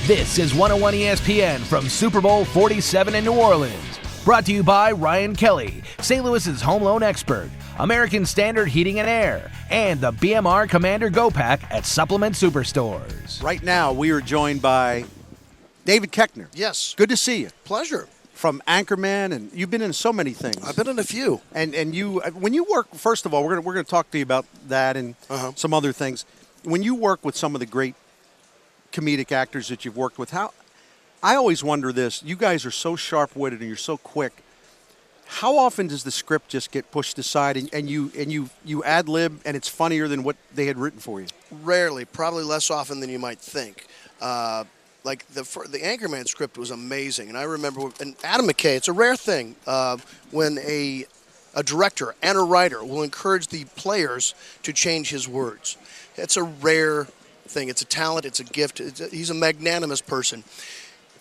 This is 101 ESPN from Super Bowl 47 in New Orleans. Brought to you by Ryan Kelly, St. Louis's home loan expert, American Standard Heating and Air, and the BMR Commander Go Pack at Supplement Superstores. Right now, we are joined by David Koechner. Yes. Good to see you. Pleasure. From Anchorman, and you've been in so many things. I've been in a few. And you, when you work, first of all, we're gonna talk to you about that and some other things. When you work with some of the great comedic actors that you've worked with, I always wonder this: you guys are so sharp-witted and you're so quick. How often does the script just get pushed aside and you ad lib and it's funnier than what they had written for you? Rarely, probably less often than you might think. Like the Anchorman script was amazing, and I remember, and Adam McKay, it's a rare thing when a director and a writer will encourage the players to change his words. It's a rare thing. It's a talent. It's a gift. He's a magnanimous person.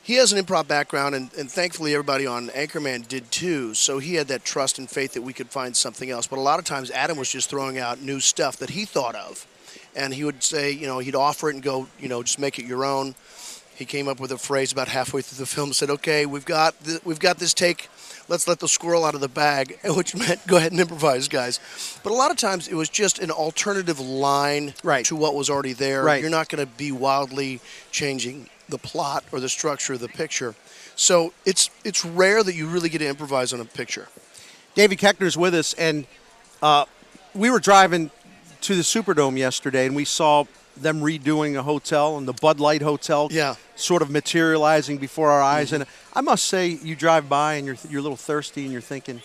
He has an improv background, and thankfully everybody on Anchorman did too, so he had that trust and faith that we could find something else. But a lot of times Adam was just throwing out new stuff that he thought of, and he would say, he'd offer it and go, just make it your own. He came up with a phrase about halfway through the film, said, okay, we've got this take, let's let the squirrel out of the bag, which meant go ahead and improvise, guys. But a lot of times it was just an alternative line to what was already there. Right. You're not going to be wildly changing the plot or the structure of the picture. So it's rare that you really get to improvise on a picture. David Koechner's with us, and we were driving to the Superdome yesterday, and we saw them redoing a hotel, and the Bud Light Hotel sort of materializing before our eyes. And I must say, you drive by and you're a little thirsty and you're thinking,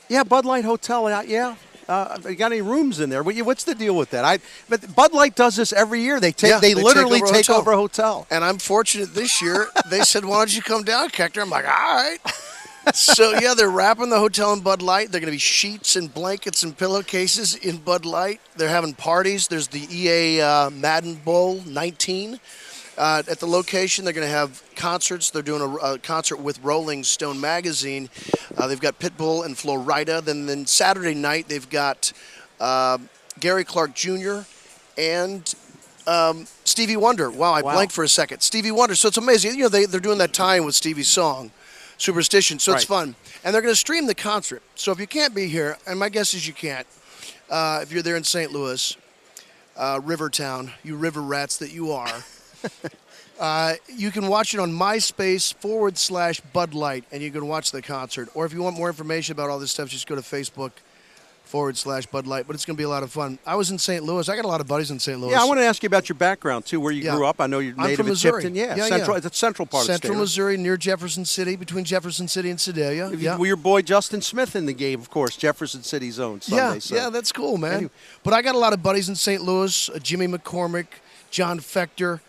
yeah, Bud Light Hotel, you got any rooms in there? What's the deal with that? But Bud Light does this every year. They literally take over a hotel. And I'm fortunate this year. They said, why don't you come down, Koechner? I'm like, all right. So, they're wrapping the hotel in Bud Light. They're going to be sheets and blankets and pillowcases in Bud Light. They're having parties. There's the EA Madden Bowl 19 at the location. They're going to have concerts. They're doing a concert with Rolling Stone magazine. They've got Pitbull and Flo Rida. Then Saturday night, they've got Gary Clark Jr. and Stevie Wonder. Wow, blanked for a second. Stevie Wonder. So it's amazing. They're doing that tie-in with Stevie's song, Superstition, so it's fun. And they're going to stream the concert. So if you can't be here, and my guess is you can't, if you're there in St. Louis, Rivertown, you river rats that you are, you can watch it on MySpace/Bud Light, and you can watch the concert. Or if you want more information about all this stuff, just go to Facebook/Bud Light. But it's going to be a lot of fun. I was in St. Louis. I got a lot of buddies in St. Louis. Yeah, I want to ask you about your background, too, where you grew up. I know you're native of Tipton. Central. It's a central part of the state. Central Missouri, near Jefferson City, between Jefferson City and Sedalia. Well, your boy Justin Smith in the game, of course, Jefferson City's own Sunday. Yeah, that's cool, man. Anyway. But I got a lot of buddies in St. Louis, Jimmy McCormick, John Fector,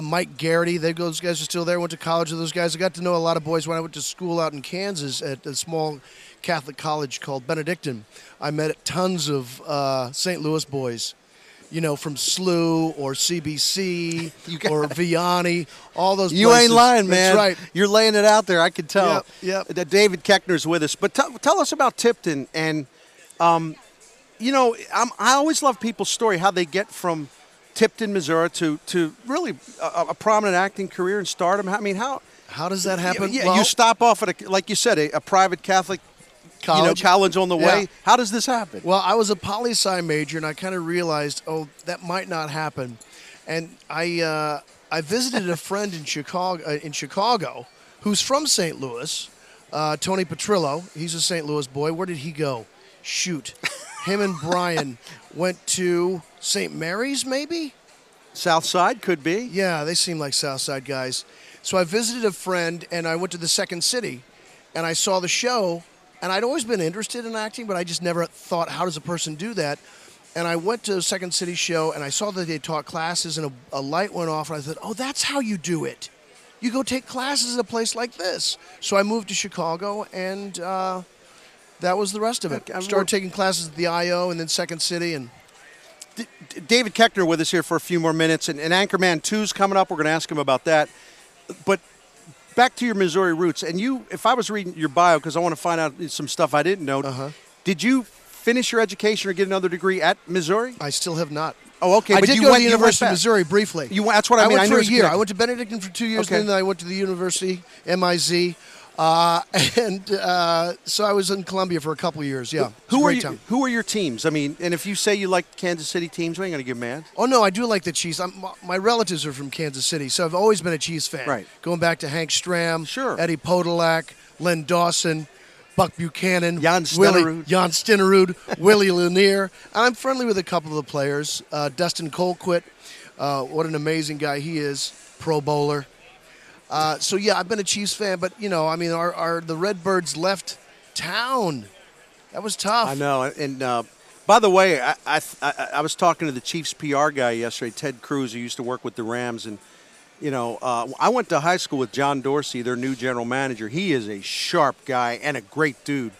Mike Garrity. Those guys are still there. Went to college with those guys. I got to know a lot of boys when I went to school out in Kansas at a small Catholic college called Benedictine. I met tons of St. Louis boys, from SLU or CBC or Vianney, all those places. You ain't lying, man. That's right. You're laying it out there. I can tell. Yep. That David Koechner's with us. But tell us about Tipton. And, I always love people's story, how they get from Tipton, Missouri to really a prominent acting career and stardom. I mean, how does that happen? Yeah, you stop off at, like you said, a private Catholic college on the way. Yeah. How does this happen? Well, I was a poli-sci major, and I kind of realized, that might not happen. And I visited a friend in Chicago, who's from St. Louis, Tony Petrillo. He's a St. Louis boy. Where did he go? Shoot. Him and Brian went to St. Mary's, maybe? South Side, could be. Yeah, they seem like South Side guys. So I visited a friend, and I went to the Second City, and I saw the show. And I'd always been interested in acting, but I just never thought, how does a person do that? And I went to a Second City show, and I saw that they taught classes, and a light went off, and I thought, that's how you do it. You go take classes at a place like this. So I moved to Chicago, and that was the rest of it. I started taking classes at the I.O. and then Second City. And David Koechner with us here for a few more minutes, and Anchorman 2's coming up. We're going to ask him about that. But back to your Missouri roots, and if I was reading your bio, because I want to find out some stuff I didn't know, did you finish your education or get another degree at Missouri? I still have not. Oh, okay. I but did you go went, to the University of Missouri briefly. That's what I mean. I went for knew a year. connected. I went to Benedictine for 2 years, Okay. and then I went to the university, MIZ. So I was in Columbia for a couple of years. Yeah. Who are your teams? I mean, and if you say you like Kansas City teams, we ain't going to get mad. Oh, no, I do like the Chiefs. My relatives are from Kansas City, so I've always been a Chiefs fan. Right. Going back to Hank Stram, Sure. Eddie Podolak, Len Dawson, Buck Buchanan, Jan Stenerud, Willie Lanier. I'm friendly with a couple of the players. Dustin Colquitt, what an amazing guy he is, Pro Bowler. So yeah, I've been a Chiefs fan, but the Redbirds left town. That was tough. I know. And by the way, I was talking to the Chiefs PR guy yesterday, Ted Cruz, who used to work with the Rams, and I went to high school with John Dorsey, their new general manager. He is a sharp guy and a great dude.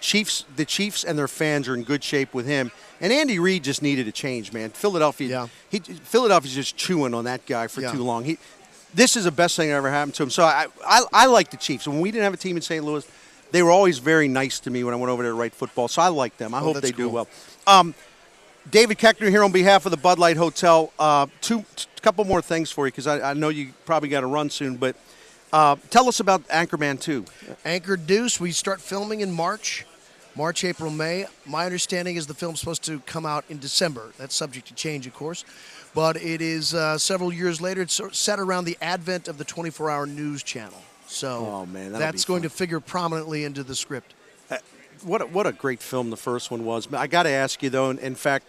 The Chiefs and their fans are in good shape with him. And Andy Reid just needed a change, man. Philadelphia's just chewing on that guy for too long. This is the best thing that ever happened to him. So I like the Chiefs. When we didn't have a team in St. Louis, they were always very nice to me when I went over there to write football. So I like them. I hope they do well. David Koechner here on behalf of the Bud Light Hotel. Couple more things for you because I know you probably got to run soon. But tell us about Anchorman 2. Anchor Deuce, we start filming in March, April, May. My understanding is the film's supposed to come out in December. That's subject to change, of course. But it is several years later. It's set around the advent of the 24-hour news channel. So that's going to figure prominently into the script. What a great film the first one was. I got to ask you, though, in fact,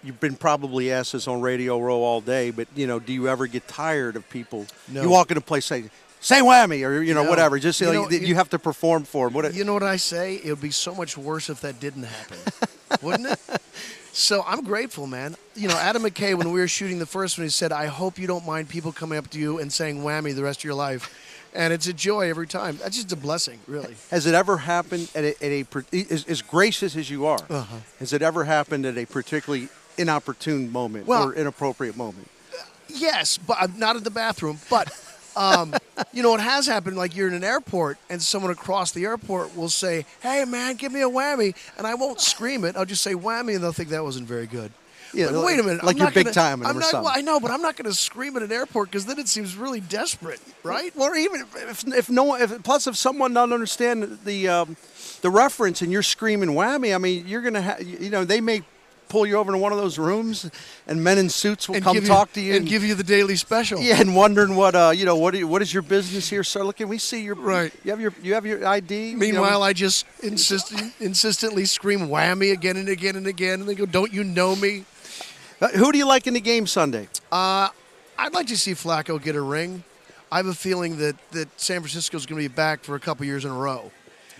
you've been probably asked this on Radio Row all day, but, do you ever get tired of people? No. You walk into a place, say whammy, or, whatever. Just you have to perform for them. You know what I say? It would be so much worse if that didn't happen, wouldn't it? So I'm grateful, man. Adam McKay, when we were shooting the first one, he said, I hope you don't mind people coming up to you and saying whammy the rest of your life. And it's a joy every time. That's just a blessing, really. Has it ever happened as gracious as you are, has it ever happened at a particularly inopportune moment or inappropriate moment? Yes, but not in the bathroom. But, it has happened, like you're in an airport and someone across the airport will say, hey, man, give me a whammy. And I won't scream it. I'll just say whammy, and they'll think that wasn't very good. Yeah, but wait a minute. Like you're big time or something. Well, I know, but I'm not going to scream at an airport because then it seems really desperate, right? Or even if someone doesn't understand the reference and you're screaming whammy, I mean, you're going to they may pull you over to one of those rooms and men in suits will come talk to you and give you the daily special. Yeah, and wondering what is your business here, sir? Look, can we see your right? You have your ID. Meanwhile, I just insistently scream whammy again and again and again, and they go, "Don't you know me?" Who do you like in the game Sunday? I'd like to see Flacco get a ring. I have a feeling that San Francisco's going to be back for a couple years in a row.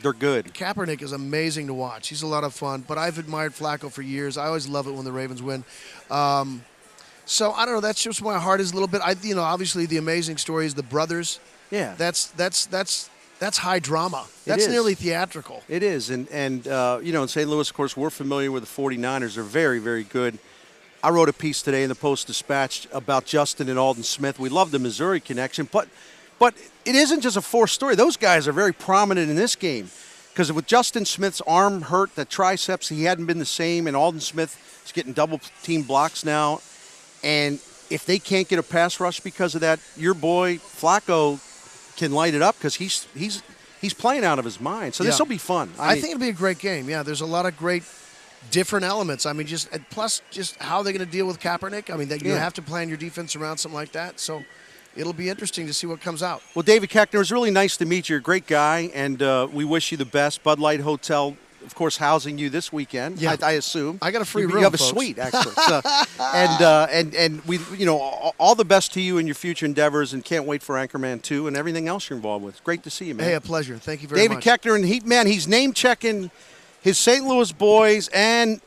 They're good. Kaepernick is amazing to watch. He's a lot of fun, but I've admired Flacco for years. I always love it when the Ravens win. So I don't know. That's just where my heart is a little bit. Obviously the amazing story is the brothers. Yeah. That's high drama. That's nearly theatrical. It is, and in St. Louis, of course, we're familiar with the 49ers. They're very, very good. I wrote a piece today in the Post-Dispatch about Justin and Alden Smith. We love the Missouri connection, but it isn't just a forced story. Those guys are very prominent in this game because with Justin Smith's arm hurt, the triceps, he hadn't been the same, and Alden Smith is getting double-team blocks now. And if they can't get a pass rush because of that, your boy Flacco can light it up because he's playing out of his mind. So this will be fun. I think it'll be a great game. Yeah, there's a lot of great different elements. I mean, plus how they're going to deal with Kaepernick. I mean, you have to plan your defense around something like that. So it'll be interesting to see what comes out. Well, David Koechner, it was really nice to meet you. You're a great guy, and we wish you the best. Bud Light Hotel, of course, housing you this weekend. Yeah. I assume I got a free room. You have a folks. suite, actually. So, and we, all the best to you in your future endeavors, and can't wait for Anchorman 2 and everything else you're involved with. Great to see you, man. Hey, a pleasure. Thank you very much. David Koechner, and he's name checking his St. Louis boys and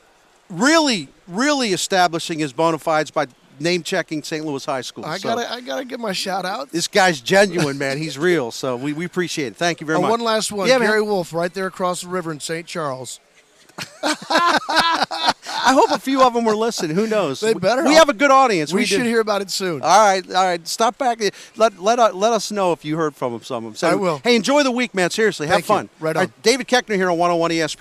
really, really establishing his bona fides by name-checking St. Louis High School. I gotta give my shout-out. This guy's genuine, man. He's real, so we appreciate it. Thank you very much. One last one. Yeah, Gary man. Wolf, right there across the river in St. Charles. I hope a few of them were listening. Who knows? They better. We have a good audience. We should hear about it soon. All right. Stop back. Let us know if you heard from them. Some of them. So, I will. Hey, enjoy the week, man. Seriously, have fun. Right on. David Koechner here on 101 ESPN.